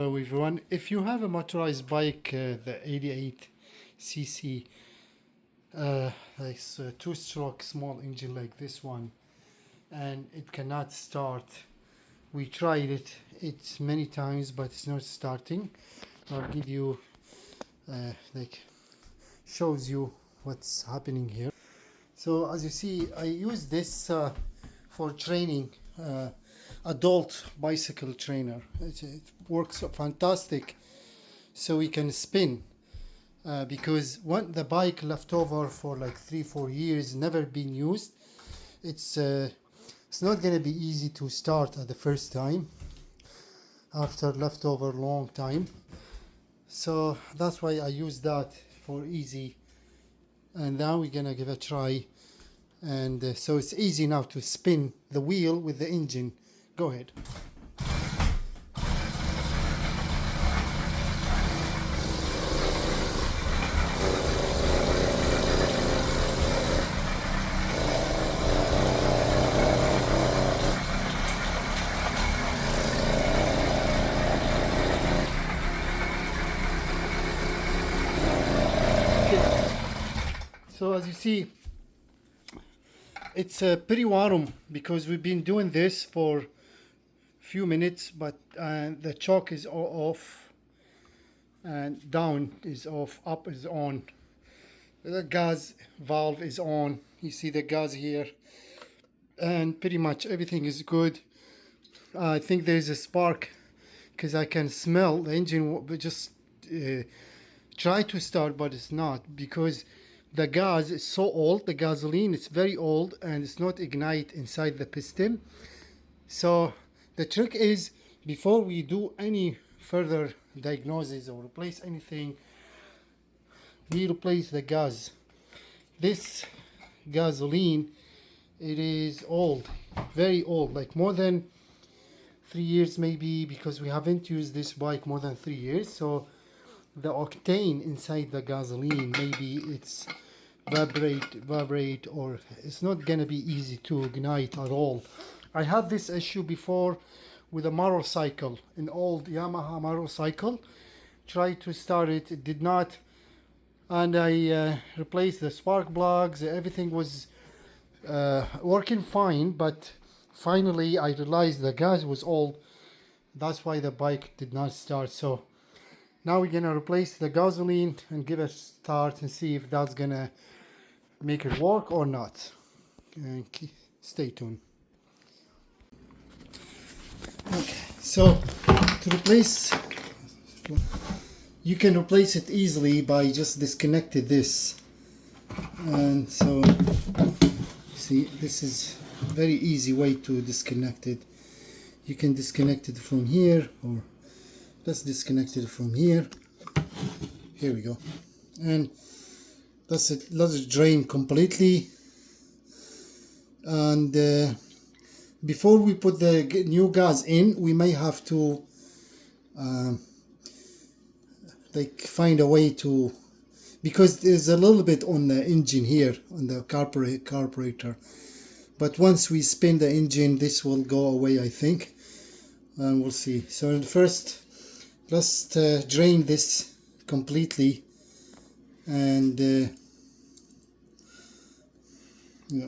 Hello everyone, if you have a motorized bike, the 88cc, like two-stroke small engine like this one, and it cannot start, we tried it's many times, but it's not starting. I'll give you, shows you what's happening here. So as you see, I use this for training. Adult bicycle trainer. It works fantastic, so we can spin because the bike left over for like 3-4 years, never been used. It's not gonna be easy to start at the first time after leftover long time, so that's why I use that for easy. And now we're gonna give a try, and so it's easy now to spin the wheel with the engine. Go ahead. So as you see, it's pretty warm because we've been doing this for few minutes, but the choke is off and down is off, up is on, the gas valve is on, you see the gas here, and pretty much everything is good. I think there's a spark because I can smell the engine just try to start, but it's not, because the gas is so old, the gasoline is very old, and it's not ignite inside the piston. So the trick is, before we do any further diagnosis or replace anything, we replace the gas. This gasoline, it is old, very old, like more than 3 years maybe, because we haven't used this bike more than 3 years. So the octane inside the gasoline, maybe it's vibrate, or it's not gonna be easy to ignite at all. I had this issue before with a motorcycle, an old Yamaha motorcycle. Tried to start it, it did not, and I replaced the spark plugs. Everything was working fine, but finally I realized the gas was old. That's why the bike did not start. So now we're gonna replace the gasoline and give it a start and see if that's gonna make it work or not. Stay tuned. Okay, so to replace, you can replace it easily by just disconnecting this. And so see, this is very easy way to disconnect it. You can disconnect it from here, or let's disconnect it from here. Here we go. And that's it. Let's drain completely. And before we put the new gas in, we may have to find a way to, because there's a little bit on the engine here, on the carburetor, but once we spin the engine, this will go away, I think, and we'll see. So first, let's drain this completely, and yeah.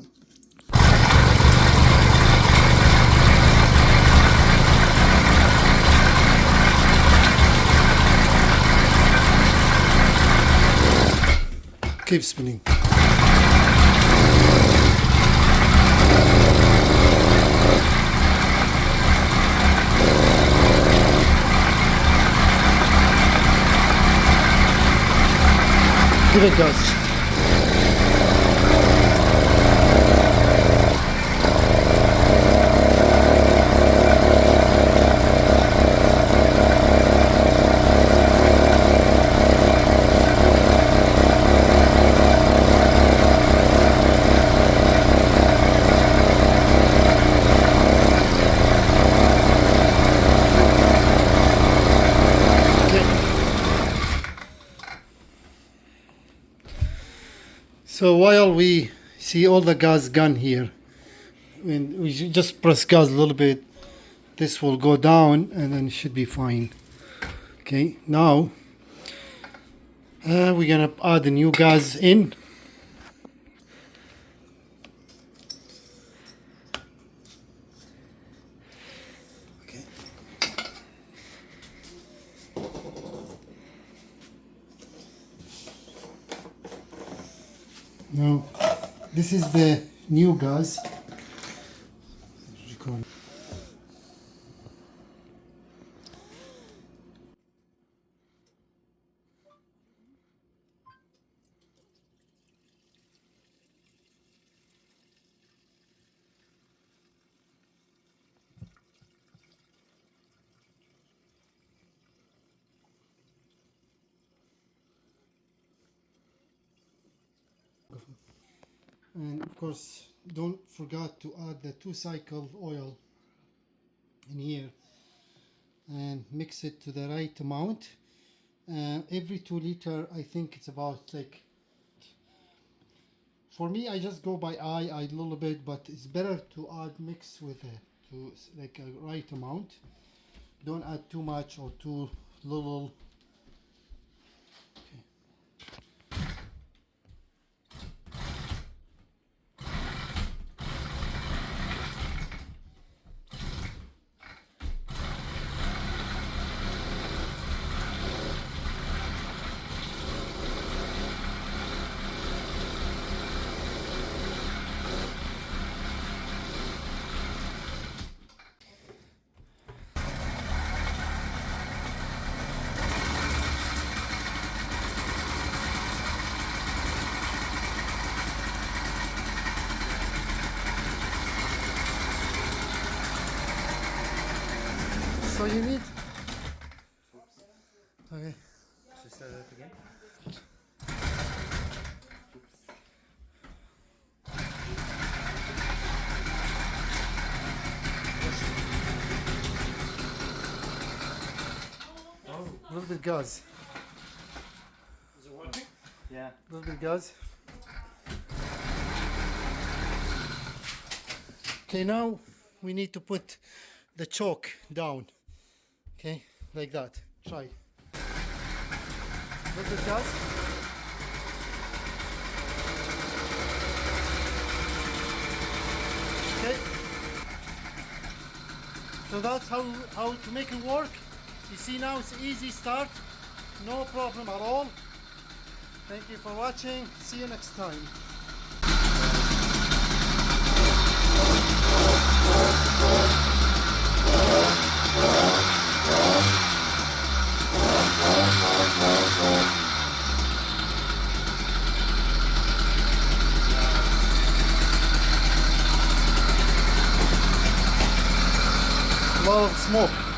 Keep spinning. Give it gas. So while we see all the gas gone here, when we just press gas a little bit, this will go down and then it should be fine. Okay, now we're gonna add the new gas in. Okay. Now this is the new gas. And of course, don't forget to add the 2-cycle oil in here and mix it to the right amount. Every 2 liter, I think it's about like, for me, I just go by eye a little bit, but it's better to add mix with to like a right amount. Don't add too much or too little. So you need. Okay. Should we start that again? A little bit gas. Is it working? Yeah. A little bit gas. Okay, now we need to put the choke down. Okay, like that. Try. A little bit gas. Okay. So that's how to make it work. You see now it's easy start. No problem at all. Thank you for watching. See you next time. A lot of smoke.